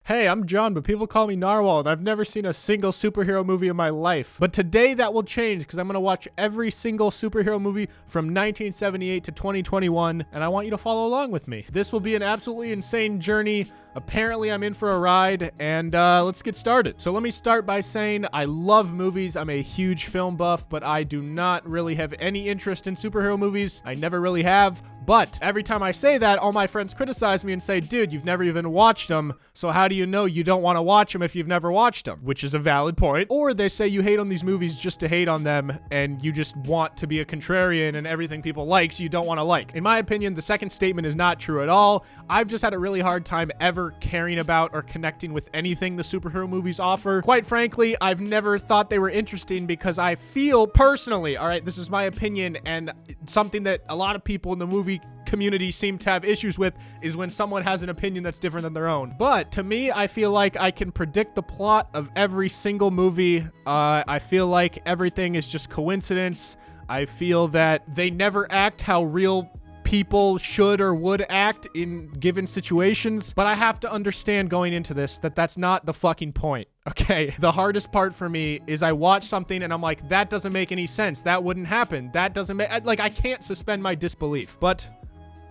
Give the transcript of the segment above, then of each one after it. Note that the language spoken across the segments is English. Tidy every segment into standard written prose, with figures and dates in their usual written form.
Hey, I'm John, but people call me Narwhal, and I've never seen a single superhero movie in my life. But today that will change because I'm going to watch every single superhero movie from 1978 to 2021, and I want you to follow along with me. This will be an absolutely insane journey. Apparently, I'm in for a ride, and let's get started. So let me start by saying I love movies. I'm a huge film buff, but I do not really have any interest in superhero movies. I never really have. But every time I say that, all my friends criticize me and say, dude, you've never even watched them, so how do you know you don't want to watch them if you've never watched them? Which is a valid point. Or they say you hate on these movies just to hate on them, and you just want to be a contrarian and everything people like, so you don't want to like. In my opinion, the second statement is not true at all. I've just had a really hard time ever caring about or connecting with anything the superhero movies offer. Quite frankly, I've never thought they were interesting because I feel personally, all right, this is my opinion, and something that a lot of people in the movie community seem to have issues with is when someone has an opinion that's different than their own. But to me, I feel like I can predict the plot of every single movie. I feel like everything is just coincidence. I feel that they never act how real people should or would act in given situations, but I have to understand going into this that that's not the fucking point. Okay, the hardest part for me is I watch something and I'm like, that doesn't make any sense. That wouldn't happen. That doesn't make, like, I can't suspend my disbelief, but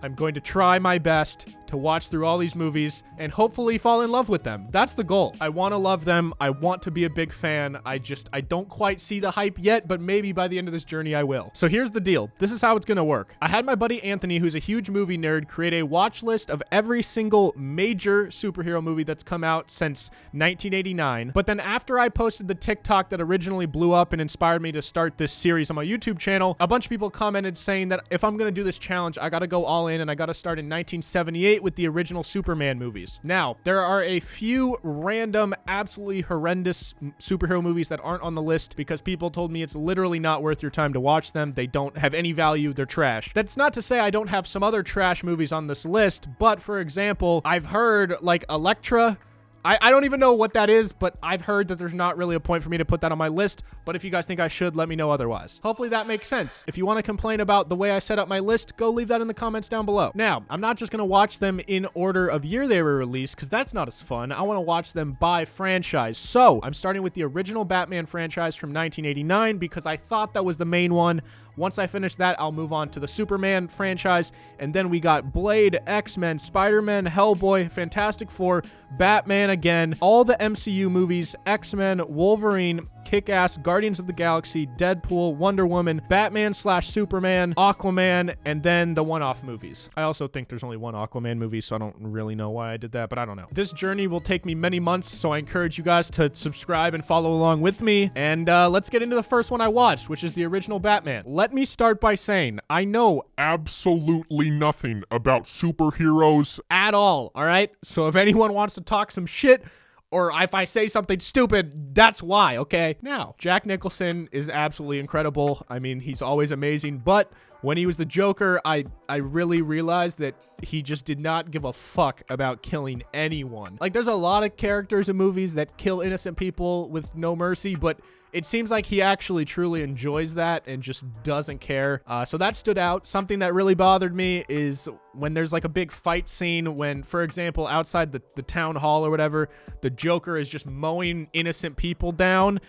I'm going to try my best to watch through all these movies and hopefully fall in love with them. That's the goal. I want to love them. I want to be a big fan. I don't quite see the hype yet, but maybe by the end of this journey, I will. So here's the deal. This is how it's going to work. I had my buddy Anthony, who's a huge movie nerd, create a watch list of every single major superhero movie that's come out since 1989. But then after I posted the TikTok that originally blew up and inspired me to start this series on my YouTube channel, a bunch of people commented saying that if I'm going to do this challenge, I got to go all in and I got to start in 1978 with the original Superman movies. Now, there are a few random, absolutely horrendous superhero movies that aren't on the list because people told me it's literally not worth your time to watch them. They don't have any value. They're trash. That's not to say I don't have some other trash movies on this list, but for example, I've heard like Elektra. I don't even know what that is, but I've heard that there's not really a point for me to put that on my list. But if you guys think I should, let me know otherwise. Hopefully that makes sense. If you want to complain about the way I set up my list, go leave that in the comments down below. Now, I'm not just going to watch them in order of year they were released, because that's not as fun. I want to watch them by franchise. So I'm starting with the original Batman franchise from 1989 because I thought that was the main one. Once I finish that, I'll move on to the Superman franchise. And then we got Blade, X-Men, Spider-Man, Hellboy, Fantastic Four, Batman again, all the MCU movies, X-Men, Wolverine, Kick-Ass, Guardians of the Galaxy, Deadpool, Wonder Woman, Batman/Superman, Aquaman, and then the one-off movies. I also think there's only one Aquaman movie, so I don't really know why I did that, but I don't know. This journey will take me many months, so I encourage you guys to subscribe and follow along with me. And let's get into the first one I watched, which is the original Batman. Let me start by saying, I know absolutely nothing about superheroes at all right? So if anyone wants to talk some shit, or if I say something stupid, that's why, okay? Now, Jack Nicholson is absolutely incredible. I mean, he's always amazing, but when he was the Joker, I really realized that he just did not give a fuck about killing anyone. Like, there's a lot of characters in movies that kill innocent people with no mercy, but it seems like he actually truly enjoys that and just doesn't care. So that stood out. Something that really bothered me is when there's like a big fight scene when, for example, outside the town hall or whatever, the Joker is just mowing innocent people down.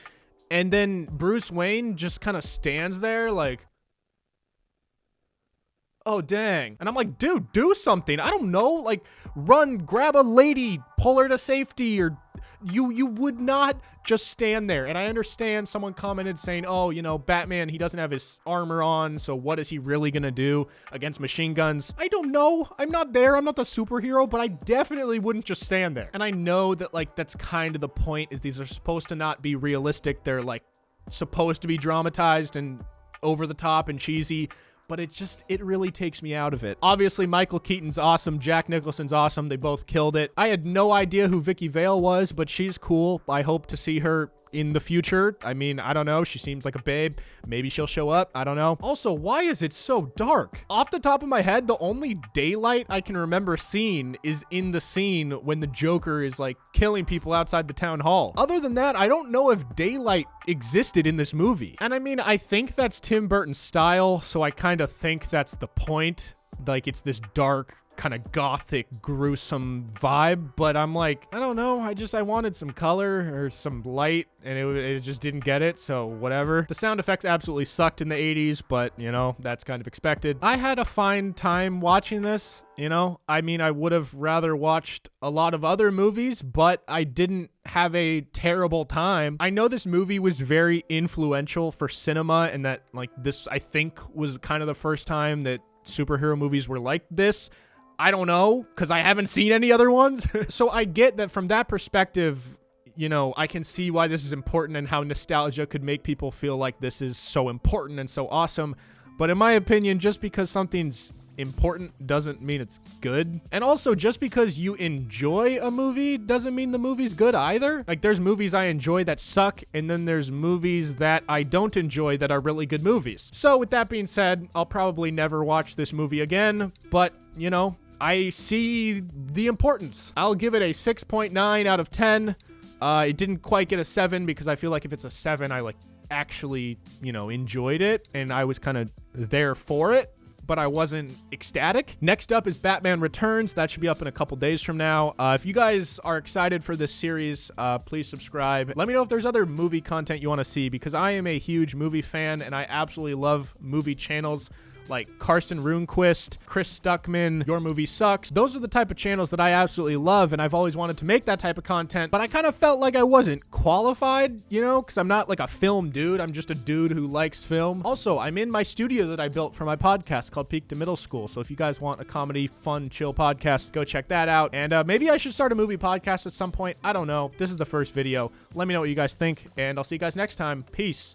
And then Bruce Wayne just kind of stands there like, oh, dang. And I'm like, dude, do something. I don't know. Like, run, grab a lady, pull her to safety, or you would not just stand there. And I understand someone commented saying, oh, you know, Batman, he doesn't have his armor on, so what is he really gonna do against machine guns? I don't know. I'm not there. I'm not the superhero, but I definitely wouldn't just stand there. And I know that, like, that's kind of the point, is these are supposed to not be realistic. They're, like, supposed to be dramatized and over the top and cheesy, but it really takes me out of it. Obviously, Michael Keaton's awesome. Jack Nicholson's awesome. They both killed it. I had no idea who Vicky Vale was, but she's cool. I hope to see her in the future. I mean, I don't know. She seems like a babe. Maybe she'll show up. I don't know. Also, why is it so dark? Off the top of my head, the only daylight I can remember seeing is in the scene when the Joker is like killing people outside the town hall. Other than that, I don't know if daylight existed in this movie. And I mean, I think that's Tim Burton's style, so I kind of think that's the point. Like, it's this dark kind of gothic, gruesome vibe, but I'm like, I don't know. I wanted some color or some light, and it just didn't get it, so whatever. The sound effects absolutely sucked in the 80s, but, you know, that's kind of expected. I had a fine time watching this, you know? I mean, I would have rather watched a lot of other movies, but I didn't have a terrible time. I know this movie was very influential for cinema, and that, like, this, I think, was kind of the first time that superhero movies were like this. I don't know, because I haven't seen any other ones. So I get that from that perspective, you know, I can see why this is important and how nostalgia could make people feel like this is so important and so awesome. But in my opinion, just because something's important doesn't mean it's good. And also, just because you enjoy a movie doesn't mean the movie's good either. Like, there's movies I enjoy that suck, and then there's movies that I don't enjoy that are really good movies. So with that being said, I'll probably never watch this movie again, but, you know, I see the importance. I'll give it a 6.9 out of 10. It didn't quite get a 7 because I feel like if it's a 7, I, like, actually, you know, enjoyed it, and I was kind of there for it, but I wasn't ecstatic. Next up is Batman Returns. That should be up in a couple days from now. If you guys are excited for this series, please subscribe. Let me know if there's other movie content you want to see, because I am a huge movie fan, and I absolutely love movie channels like Carson Runquist, Chris Stuckman, Your Movie Sucks. Those are the type of channels that I absolutely love, and I've always wanted to make that type of content, but I kind of felt like I wasn't qualified, you know, because I'm not like a film dude. I'm just a dude who likes film. Also, I'm in my studio that I built for my podcast called Peak to Middle School, so if you guys want a comedy, fun, chill podcast, go check that out. And maybe I should start a movie podcast at some point. I don't know. This is the first video. Let me know what you guys think, and I'll see you guys next time. Peace.